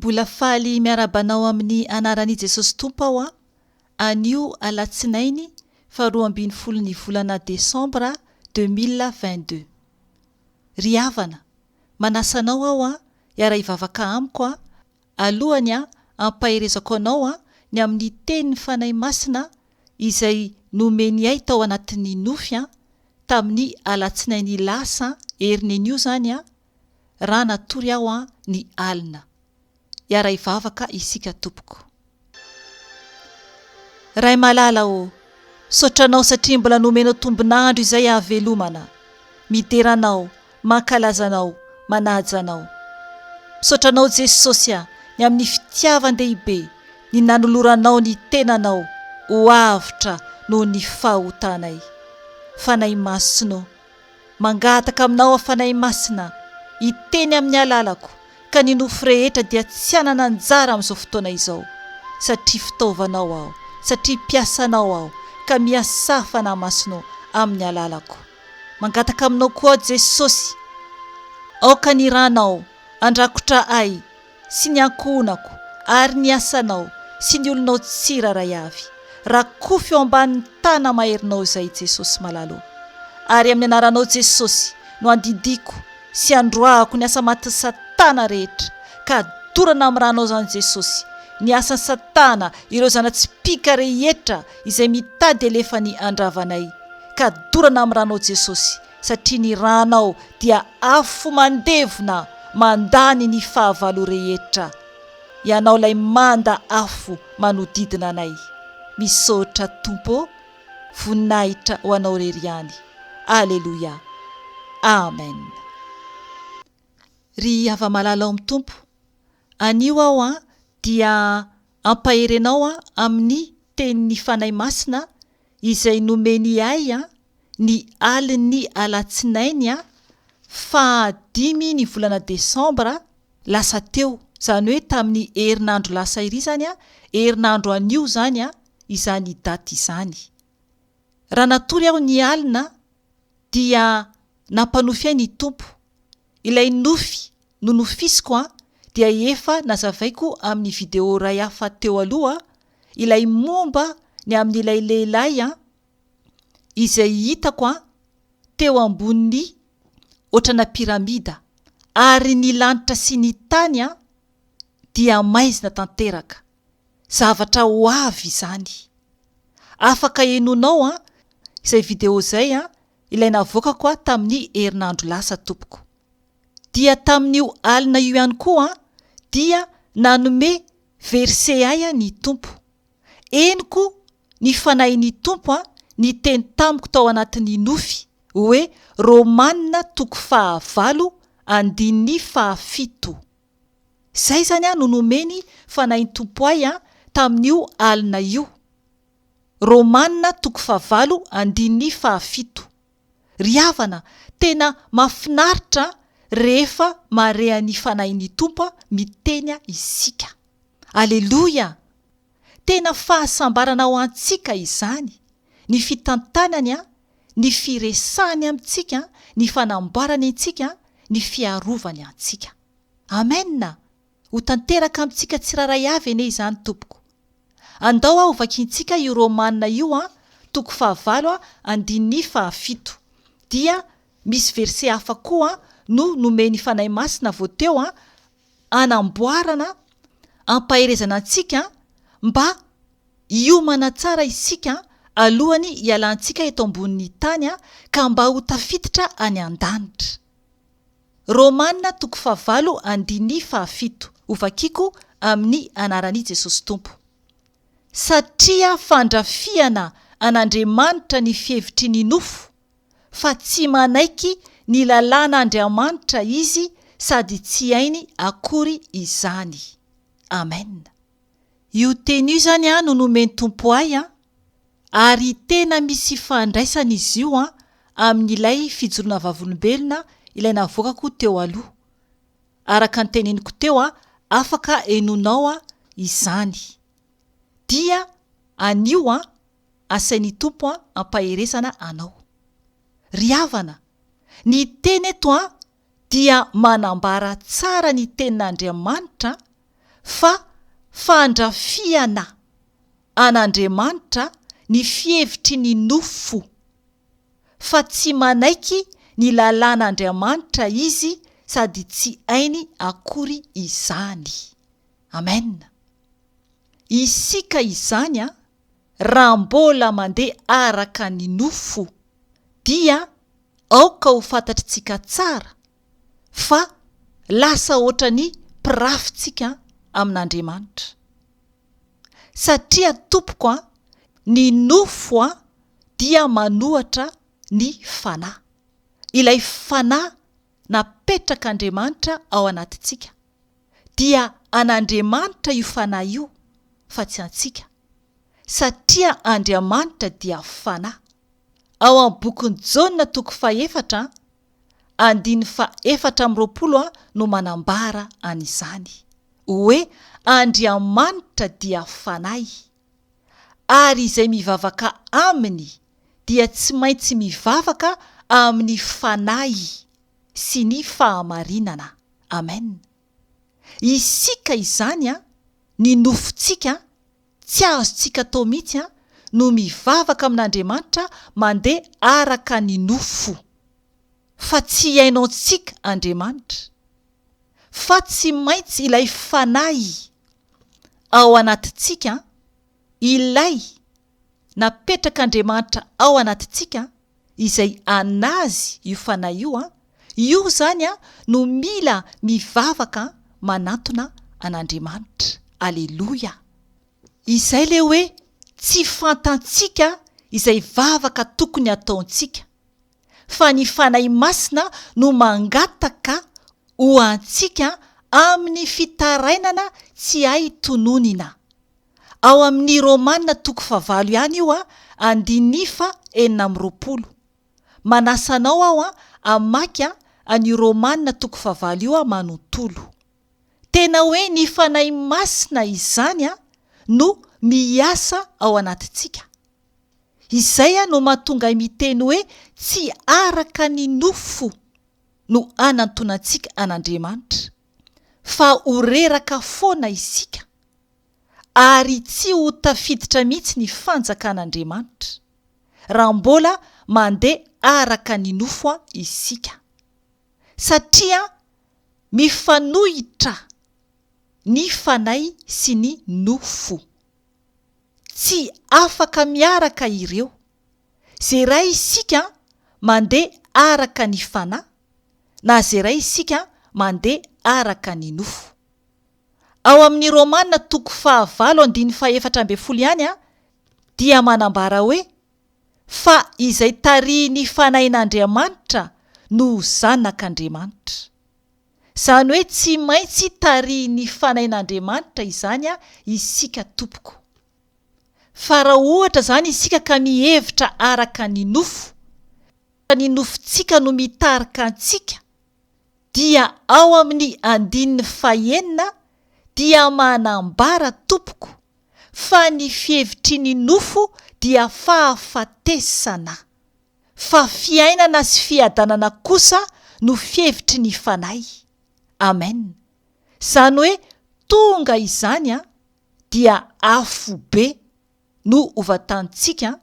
Mbola faly miarabanao amin'ny anaran'i Jesosy Tompo aho anio alatsinainy 12 ny volana Desambra 2022. Ry havana, manasanao aho iara ivavaka amiko alohany ampaherezako anao ny amin'ny tenin'ny fanahy masina izay nomeny ay Tao Anaty Nofy tamin'ny alatsinainy lasa herinen'io zany raha natory aho ny alina. Iara ivavaka isika tompoko. Ray malala sotranao satria mbola nomenao tombonandro izay havelomana, mideranao, mankalazanao, manajanao. Sotranao Jesosy ny amin'ny fitiavan-dehibe, ny nanoloranao ny tenanao, ho avitra noho ny fahotanay. Fanahy masina, mangataka aminao fanahy masina, hiteny amin'ny alalako, ka ny nofo rehetra dia tsy anana anjara amin'izao fotoana izao, satria fitaovanao aho, satria mpiasanao aho, ka miasa fanahy masina amin'ny alalako. Mangataka aminao koa Jesosy, aoka ny ranao, andrakotra ay, sy ny ankohonako, ary ny asanao, sy ny olonao tsiraray avy. Rakofy eo ambanin'ny tana maherinao izay Jesosy malalo. Ary amin'ny anaranao Jesosy no andidiko sy androahako ny asa maty Satana rehetra, ka dorana amin'ny ranao zany Jesosy ny asan'ny Satana, ireo zanatsipika rehetra izay mitady elefany andravanay, ka dorana amin'ny ranao Jesosy, satria ny ranao dia afo mandevona mandany ny fahavalo rehetra. Ianao lay manda afo manodidina anay. Misaotra Tompo, voninahitra ho anao reriany. Aleluia. Amen. Ry hava-malala amin'ny Tompo, anio aho dia ampaherenao amin'ny tenin'ny fanahy masina izay nomeny ay ny alin'ny alatsinainy 5 ny volana Desambra lasa teo, zany hoe tamin'ny herinandro lasa iry zany herinandro anio zany izany daty izany. Raha natory aho ny alina dia nampanofy ny Tompo. Ilay nofy nonofisiko dia efa nazavaiko amin'ny video ray hafa teo aloha, ilay momba ny amin'ilay lehilahy izay hitako teo ambony otrana piramida, ary ny lanitra sy ny tany dia maizina tanteraka. Zavatra ho avy izany. Afaka henonao izay video zay ilay navokako tamin'ny herinandro lasa tompoko. Dia tamin'io alina io ihany koa dia nanome verse ay ny Tompo. Eniko ny fanahin'ny Tompo ny teny tamiko tao anatin'ny nofy hoe Romana 9:7. Zay zany no nomeny fanahin'ny Tompo ay tamin'io alina io. Romana 9:7. Ry havana, tena mafinaritra rehefa marehan'ny fanahin'ny Tompo miteny isika. Aleluia. Tena fahasambarana ho antsika izany, ny fitantanany, ny firesahany amintsika, ny fanamboarany antsika, ny fiarovany antsika. Amen. Ho tanteraka amintsika tsiraray avy ene izany Tompoko. Andao aho vakintsika io Romana io 9:7 dia misy verse hafa koa no nomeny fanahy masina voateo anamboarana, ampaherezana antsika mba hiomana tsara isika alohany hialantsika eto ambonin'ny tany ka mba ho tafiditra any an-danitra. Romana 9:7 hovakiko amin'ny anaran'i Jesosy Tompo. Satria fandrafiana an'Andriamanitra ny fihevitry ny nofo, fa tsy manaiky ny lalàna Andriamanitra izy, sady tsy hainy akory izany. Amen. Io teny io zany no nomeny Tompo ay ary tena misy fandraisana izy io amin'ilay fijoroana vavolombelona ilay navokako teo aloha. Araka ny teneniko teo afaka henonao izany. Dia anio asain'ny Tompo ampaherezana anao. Ry havana, ny teny eto dia manambara tsara ny tenin'Andriamanitra fa fandrafiana an'Andriamanitra ny fihevitry ny nofo, fa tsy manaiky ny lalàn'Andriamanitra izy sady tsy hainy akory izany. Amen. Isika izany raha mbola mandeha araka ny nofo dia aoka ho fantatritsika tsara fa lasa ohatra ny pirafitsika amin'Andriamanitra. Satria tompoko ny nofo dia manohatra ny fanahy. Ilay fanahy napetrak'Andriamanitra ao anatintsika dia an'Andriamanitra io fanahy io fa tsy antsika. Satria Andriamanitra dia fanahy. Ao amin'ny bokin'ny Jaona 4:4 no manambara an'izany hoe Andriamanitra dia fanahy ary izay mivavaka aminy dia tsy maintsy mivavaka amin'ny fanahy sy ny fahamarinana. Amen. Isika izany ny nofontsika tsy azontsika atao mihitsy no mivavaka amin'Andriamanitra mandeha araka ny nofo, fa tsy hainao antsika Andriamanitra, fa tsy maintsy ilay fanahy ao anatintsika, ilay napetrak'Andriamanitra ao anatintsika izay anazy io fanahy io zany no mila mivavaka manatona an'Andriamanitra. Aleluia. Izay le hoe tsy fantantsika izay vavaka tokony ataontsika, fa ny fanahy masina no mangataka ho antsika amin'ny fitarainana tsy hay tononina. Ao amin'ny Romana 5 ihany io 9:20 manasanao aho amaky an'io Romana 5 io manontolo. Tena hoe ny fanahy masina izany no miasa ao anatintsika. Izay no mahatonga miteny hoe tsy araka ny nofo no anantonantsika an'Andriamanitra, fa ho reraka foana isika ary tsy ho tafiditra mihitsy ny fanjakan'Andriamanitra raha mbola mandeha araka ny nofo isika. Satria mifanohitra ny fanahy sy ny nofo. Tsy afaka miaraka ireo. Zay raha isika mandeha araka ny fanahy na zay raha isika mandeha araka ny nofo. Ao amin'ny Romana 5:4 ihany dia manambara hoe fa izay tarihin'ny fanahin'Andriamanitra no zanak'Andriamanitra. Zany hoe tsy maintsy tarihin'ny fanahin'Andriamanitra izany isika tompoko. Fa raha ohatra zany isika ka mihevitra araka ny nofo, ny nofontsika no mitarika antsika, dia ao amin'ny 9 dia manambara tompoko fa ny fihevitry ny nofo dia fahafatesana, fa fiainana sy fiadanana kosa no fihevitry ny fanahy. Amen. Zany hoe tonga izany dia afo be no ovatantsika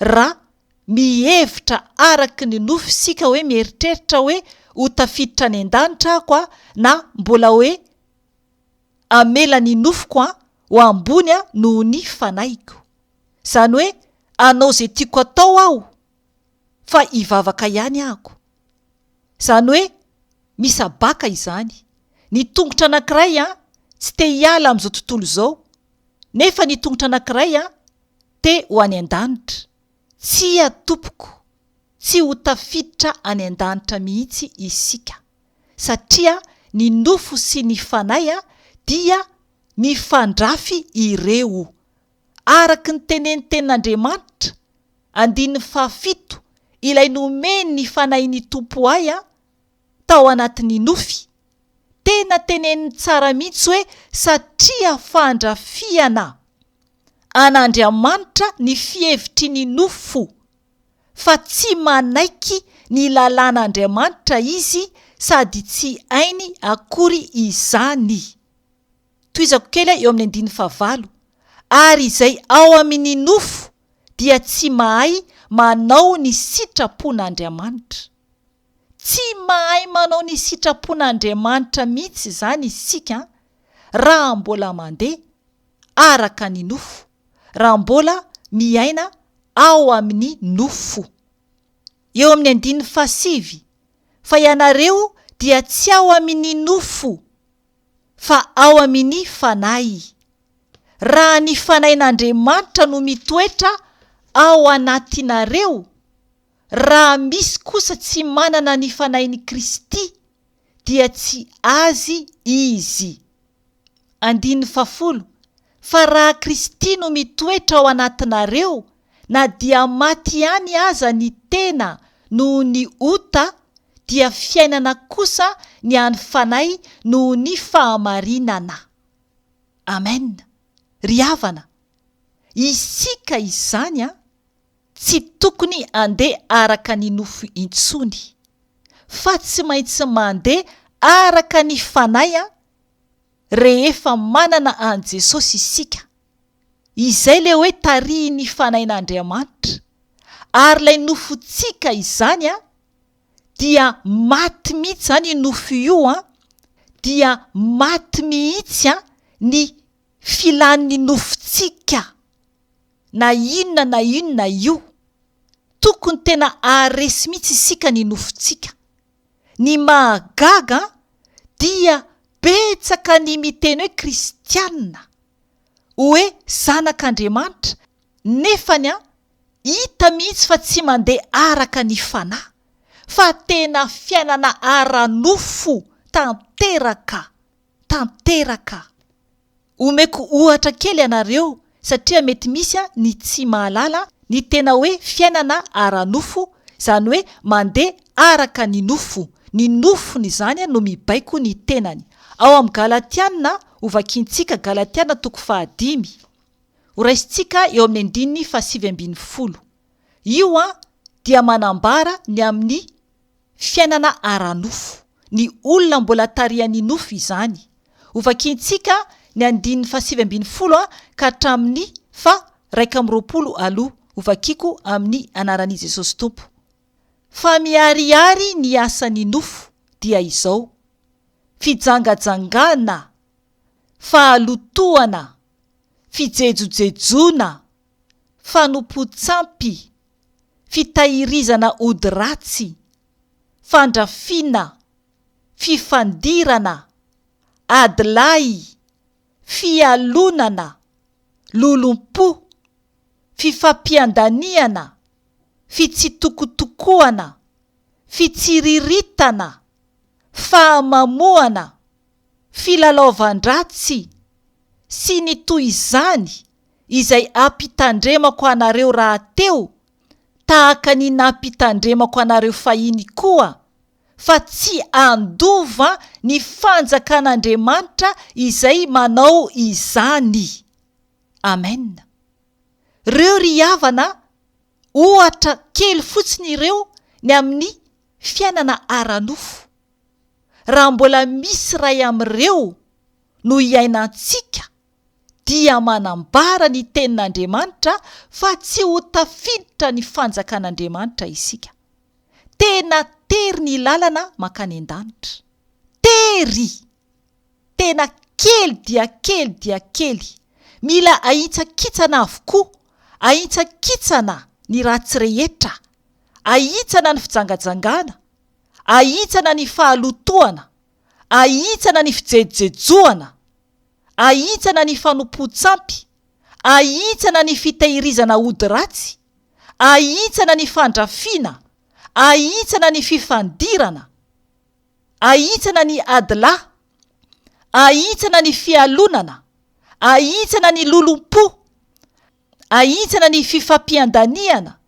raha mihevitra araky ny nofo sika hoe mieritreritra hoe ho tafiditra any an-danitra ako na mbola hoe amela ny nofoko ho ambony noho ny fanahiko. Zany hoe anao zay tiako atao aho fa hivavaka ihany ahako. Zany hoe misabaka izany. Ny tongotra anankiray tsy te hiala amin'izao tontolo izao, nefa ny tongotra anankiray te ho any an-danitra. Tsy atompoko, tsy ho tafiditra any an-danitra mihitsy isika. Satria ny nofo sy ny fanahy dia mifandrafy ireo. Araky ny tenen'ny tenin'Andriamanitra 5 ilay nomeny ny fanahin'ny Tompo ahy tao anatin'ny nofy. Tena teneniny tsara mihitsy hoe satria fandrafiana an'Andriamanitra ny fihevitry ny nofo, fa tsy manaiky ny lalàn'Andriamanitra izy sady tsy hainy akory izany. toizako kely eo amin'ny 15 ary izay ao amin'ny nofo dia tsy mahay manao ny sitrapon'Andriamanitra. Tsy mahay manao ny sitrapon'Andriamanitra mihitsy zany isika raha mbola mandeha araka ny nofo, raha mbola miaina ao amin'ny nofo. Eo amin'ny 15 fa ianareo dia tsy ao amin'ny nofo fa ao amin'ny fanahy. Raha ny fanahin'Andriamanitra no mitoetra ao anatinareo, raha misy kosa tsy manana ny fanahin'i Kristy dia tsy azy izy. 10 fa raha Kristy no mitoetra ao anatinareo, na dia maty ihany aza ny tena noho ny ota, dia fiainana kosa ny an'ny fanahy noho ny fahamarinana. Amen. Ry havana, isika izany tsy tokony andeha araka ny nofo intsony, fa tsy maintsy mandeha araka ny fanahy rehefa manana an Jesosy isika. Izay le hoe tarihin'ny fanahin'Andriamanitra, ary lay nofontsika izany dia maty mihitsy zany nofo io dia maty mihitsy ny filan'ny nofontsika. Na inona io, tokony tena aresy mihitsy isika ny nofontsika. Ny mahagaga dia betsaka ny miteny hoe kristianina, hoe zanak'Andriamanitra, nefany hita mihitsy fa tsy mandeha araka ny fanahy, fa tena fiainana ara-nofo tanteraka. Omeko ohatra kely ianareo satria mety misy ny tsy mahalala ny tena hoe fiainana ara-nofo, zany hoe mandeha araka ny nofo. Ny nofony zany no mibaiko ny tenany. Ao amin'ny Galatiana, ovakintsika Galatiana 5, horaisintsika eo amin'ny 7-20. Io dia manambara ny amin'ny fiainana ara-nofo, ny olona mbola tarihan'ny nofo izany. Ovakintsika ny 7-20 ka hatramin'ny 120. Ovakiko amin'ny anaran'i Jesosy Tompo. Fa miharihary ny asan'ny nofo dia izao: fijangajangana, fahalotoana, fijejojejona, fanompo-tsampy, fitahirizana ody ratsy, fandrafina, fifandirana, adilay, fialonana, lolompo, fifampiandaniana, fitsitokotokoana, fitsiriritana, fahamamoana, filalaovan-dratsy sy ny toy izany, izay ampitandremako anareo rahateo, tahaka ny nampitandremako anareo fahiny koa, fa tsy andova ny fanjakan'Andriamanitra izay manao izany. Amen. Reo ry havana, ohatra kely fotsiny ireo ny amin'ny fiainana ara-nofo. Raha mbola misy ray amin'ireo no iainantsika, dia manambara ny tenin'Andriamanitra fa tsy ho tafiditra ny fanjakan'Andriamanitra isika. Tena tery ny lalana makany an-danitra. Tery! Tena kely dia kely. Mila ahitsakitsana avokoa, ahitsakitsana ny ratsy rehetra, ahitsana ny fijangajangana, ahitsana ny fahalotoana, ahitsana ny fijejojejoana, ahitsana ny fanompo-tsampy, ahitsana ny fitahirizana ody ratsy, ahitsana ny fandrafina, ahitsana ny fifandirana, ahitsana ny adila, ahitsana ny fialonana, ahitsana ny lolompo, ahitsana ny fifampiandaniana,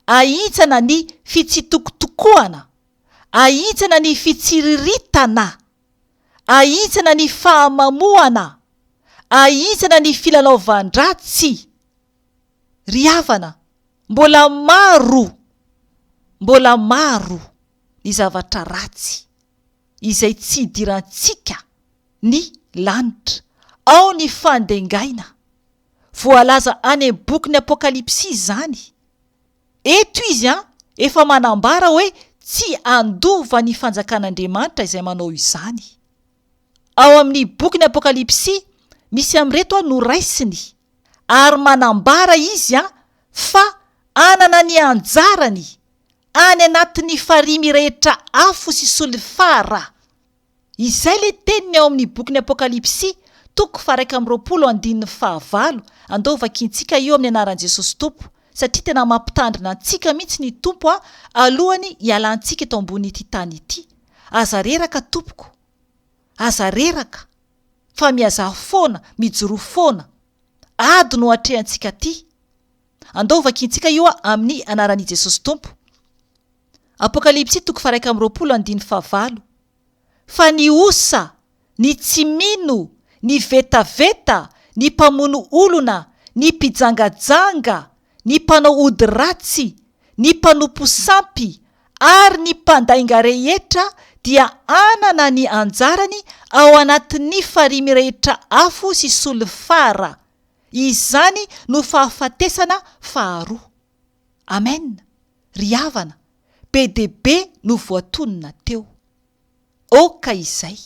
ahitsana ny fitsitokotokoana, ahitsana ny fitsiriritana, ahitsana ny fahamamoana, ahitsana ny filalaovan-dratsy. Ry havana, mbola maro ny zavatra ratsy izay tsy idirantsika ny lanitra ao ny fandengaina. Voalaza any amin'ny bokin'ny Apokalipsy izany. Eto izy efa manambara hoe tsy andova ny fanjakan'Andriamanitra izay manao izany. Ao amin'ny bokin'ny Apokalipsy misy amreto no raisiny ary manambara izy fa anana ny anjarany any anatin'ny farimy rehetra afo sy solifara. Izay le teniny ao amin'ny bokin'ny Apokalipsy 1:29. Andao vakiantsika io amin'ny anaran'i Jesosy Tompo satria tena mampitandrina antsika mihitsy ny Tompo alohany hialantsika eto ambon'ity tany ity. Aza reraka tompoko, aza reraka fa miaza foana, mijoro foana. Ady no atrehantsika ty. Andao vakiantsika io amin'ny anaran'i Jesosy Tompo. Apokalipsy 1:29. Fa ny osa, ny tsy mino, ny vetaveta, ny mpamono olona, ny mpijangajanga, ny mpanao ody ratsy, ny mpanompo sampy ary ny mpandainga rehetra dia anana ny anjarany ao anatin'ny farimy rehetra afo sy solifara. Izany no fahafatesana faharoa. Amen. Ry havana, be deaibe no voatonona teo. Oka izay.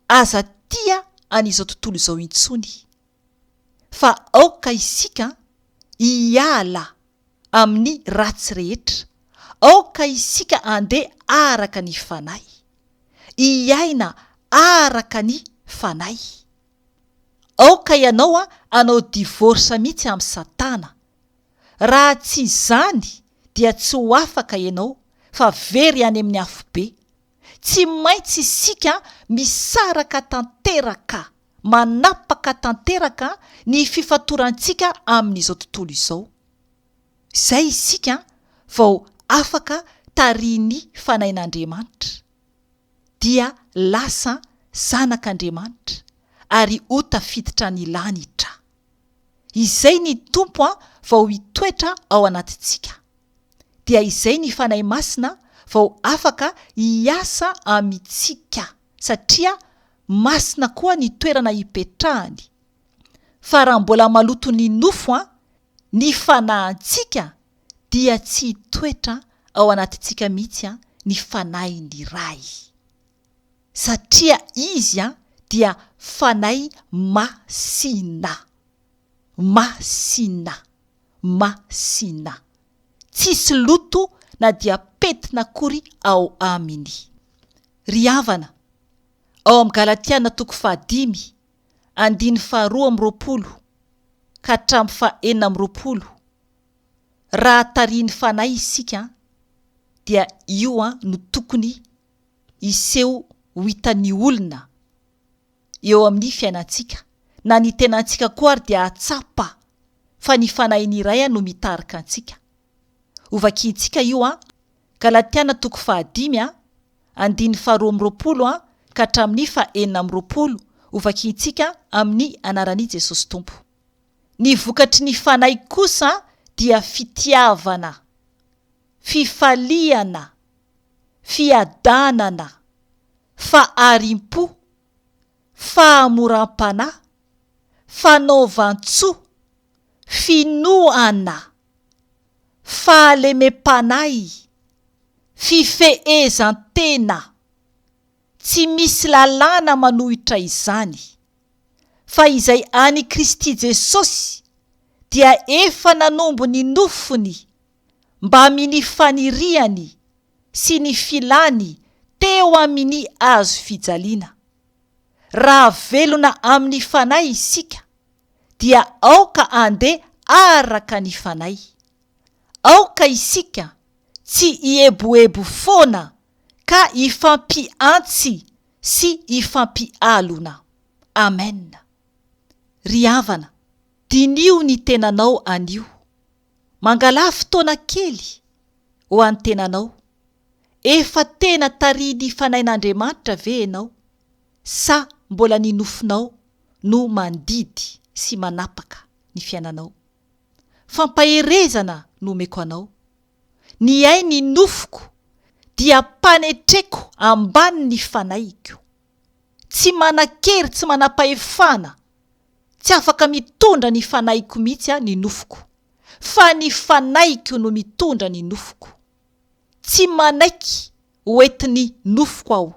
Aza tia an'izao tontolo izao intsony. Fa aoka isika hiala amin'ny ratsy rehetra. Aoka isika andeha araka ny fanahy. Hiaina araka ny fanahy. Aoka ianao anao divorsa mihitsy amin'ny Satana. Raha tsy izany dia tsy ho afaka ianao fa very any amin'ny afobe. Tsy maintsy isika misaraka tanteraka, manapaka tanteraka ny fifatorantsika amin'izao tontolo izao. Izay isika vao afaka tariny fanahin'Andriamanitra. Dia lasa zanak'Andriamanitra ary ho tafiditra ny lanitra. Izay ny Tompo vao hitoetra ao anatintsika. Dia izay ny fanahy masina vao afaka hiasa amitsika satria masina koa ny toerana hipetrahany. Fa raha mbola maloto ny nofo ny fanahintsika dia tsy hitoetra ao anatintsika mihitsy ny fanahin'ny ray. Satria izy dia fanahy masina. Masina. Masina. Tsisy loto na dia petina kory ao aminy. Ry havana, ao amin'ny Galatiana 5:2-20 ka hatramin'ny 4:20. Raha tariny fanahy isika dia io no tokony iseho ho hitan'ny olona eo amin'ny fiainantsika. Na ny tenantsika koa ary dia atsapa fa ny fanahin'ny iray no mitarika antsika. Ovakiantsika io Galatiana 5:2-20 ka hatramin'ny 4:20. Ovakiantsika amin'ny anaran'i Jesosy Tompo. Ny vokatry ny fanahy kosa dia fitiavana, fifaliana, fiadanana, faharimpo, fahamoram-panahy, fanaovan-tsoa, finoana, fahalemem-panahy, fifehezan-tena. Tsy misy lalàna manohitra izany. Fa izay any Kristy Jesosy dia efa nanombo ny nofony mba amin'ny faniriany sy ny filany teo amin'ny azo fijaliana. Raha velona amin'ny fanahy isika dia aoka andeha araka ny fanahy. Aoka isika tsy hieboebo foana ka ifampiantsy sy ifampialona. Amen. Ry havana, dinio ny tenanao anio. Mangala fotoana kely ho an'ny tenanao. Efa tena tariny fanahin'Andriamanitra ve ianao? Sa mbola ny nofinao no mandidy sy manapaka ny fiainanao? Fampaherezana no omeko anao. Ny ay ny nofoko dia mpanetreko ambany ny fanahiko. tsy manan-kery, tsy manam-pahefana, tsy afaka mitondra ny fanahyko mihitsy ny nofoko, fa ny fanahyko no mitondra ny nofoko. Tsy manaiky hoentin'ny nofoko aho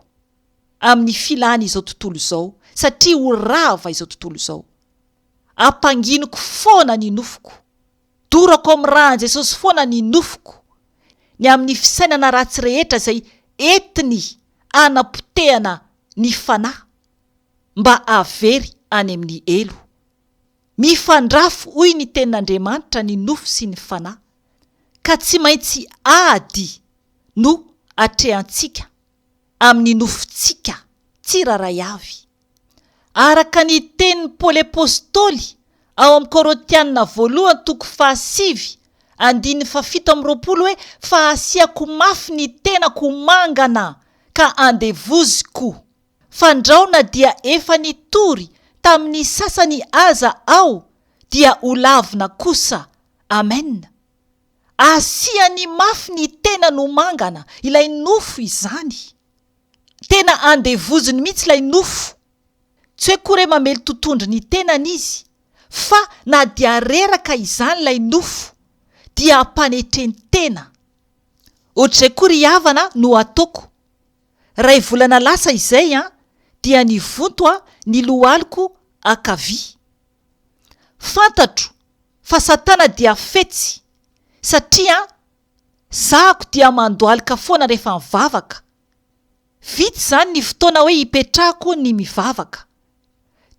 amin'ny filany izao tontolo izao, satria ho rava izao tontolo izao. Ampanginiko foana ny nofoko, dorako amin'ny rahan'i Jesosy foana ny nofoko, ny amin'ny fisainana ratsy rehetra izay entiny anapotehana ny fanahy mba avery any amin'ny elo. Mifandrafo hoy ny tenin'Andriamanitra ny nofo sy ny fanahy, ka tsy maintsy ady no atrehantsika amin'ny nofontsika tsiraray avy. Araka ny tenin'ny Paoly apôstôly ao amin'ny Korintiana voalohany 7:7 hoe fa asiako mafy ny tenako mangana ka andevoziko. Fandraona dia efa nitory tamin'ny sasany aza ao dia olavina kosa. Amen. Asiany mafy ny tena no mangana, ilay nofo izany. Tena andevoziny mihitsy ilay nofo. Tsy hoe kory mamely totondry ny tenany izy, fa na dia reraka izany ilay nofo dia ampanetreny tena. Ohatr'izay kory havana no ataoko. Ray volana lasa izay dia nivonto ny lohaliko akavia. Fantatro fa Satana dia fetsy, satria zahako dia mandohalika foana rehefa mivavaka. Vitsy zany ny fotoana hoe hipetrahako ny mivavaka.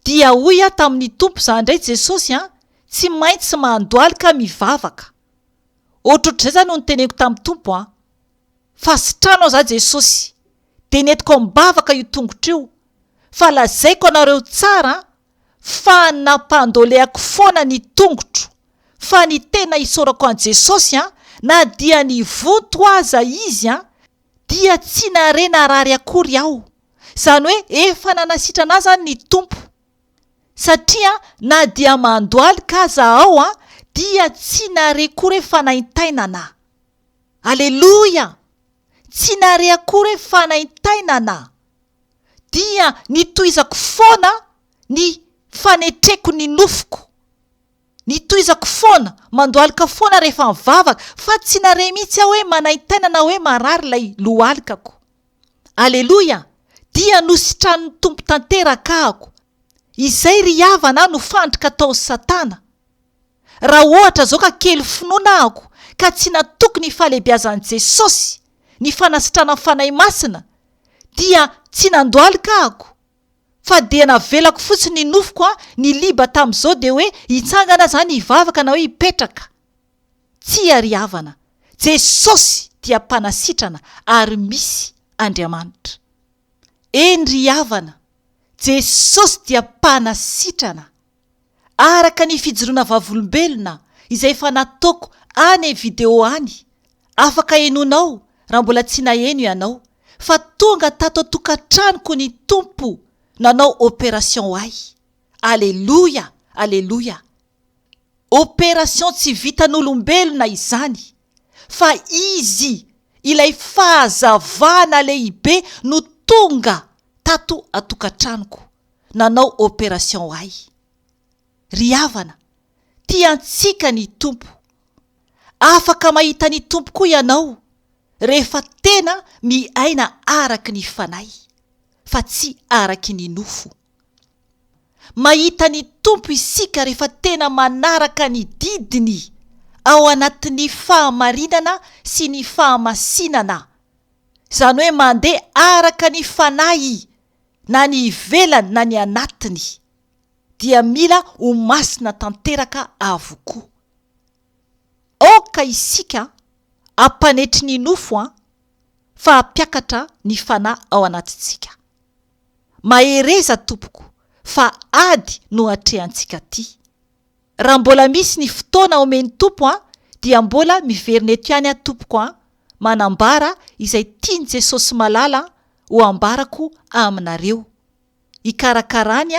Dia hoy tamin'ny Tompo zany indray Jesosy tsy maintsy mandohalika mivavaka. Ohatrohatr'izay zany no niteneko tamin'ny Tompo fa sitrano za Jesosy, de netiko mibavaka io tongotra io, fa lazaiko anareo tsara fa nampandolehako foana ny tongotro, fa ny tena isorako an Jesosy na dia nivonto aza izy dia tsy narena rary akory aho. Zany hoe efa nanasitrana azy ny Tompo, satria na dia mandohalika aza aho dia tsy nare akory fanahin'tainana. Aleluia! Tsy nare akory fanahin'tainana. Dia nitohizako foana ny fanetreko ny nofoko. Nitohizako foana, mandohalika foana rehefa mivavaka, fa tsy nare mihitsy aho hoe manahin'tainana hoe marary ilay lohalikako. Aleluia! Dia nositran'ny Tompo tanteraka ahako. Izay ry havana no fandrika tao Satana. Raha ohatra zao ka kely finoana ahako, ka tsy natoky ny fahalebiazan'i Jesosy, ny fanasitrana fanahy masina, dia tsy nandohalika ahako, fa dia navelako fotsiny ny nofoko ny liba tamin'izao dia hoe hitsangana zany hivavaka na hoe hipetraka. Tsy ary havana. Jesosy dia mpanasitrana ary misy Andriamanitra. Ry havana. Jesosy dia mpanasitrana. Araka ny fijoroana vavolombelona izay efa nataoko any video any, afaka henonao raha mbola tsy naheno ianao, fa tonga tato tokantranoko ny Tompo nanao opération ahy. Aleluia, aleluia. Opération tsy vitan'olombelona izany, fa izy ilay fahazavana lehibe no tonga tato atokantranoko nanao opération ahy. Ry havana, tiantsika ny Tompo. Afaka mahita ny Tompo koa ianao rehefa tena miaina araky ny fanahy, fa tsy araky ny nofo. Mahita ny Tompo isika rehefa tena manaraka ny didiny ao anatin'ny fahamarinana sy ny fahamasinana. Zany hoe mandeha araka ny fanahy, na ny ivelany na ny anatiny, dia mila ho masina tanteraka avokoa. Oka isika ampanetry ny nofo fa hampiakatra ny fanahy ao anatitsika. Mahereza Tompoko, fa ady no atrehantsika ty. Raha mbola misy ny fotoana omeny Tompo dia mbola miverina eto ihany Tompoko manambara izay tiany Jesosy malala ho ambarako aminareo, hikarakarany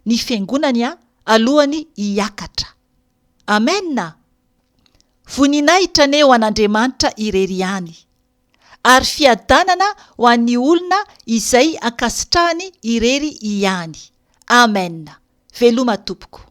ny fiangonany alohany hiakatra. Amen. Voninahitra ane ho an'Andriamanitra irery ihany. ary fiadanana ho an'ny olona izay ankasitrahany irery ihany. Amen. Veloma tompoko.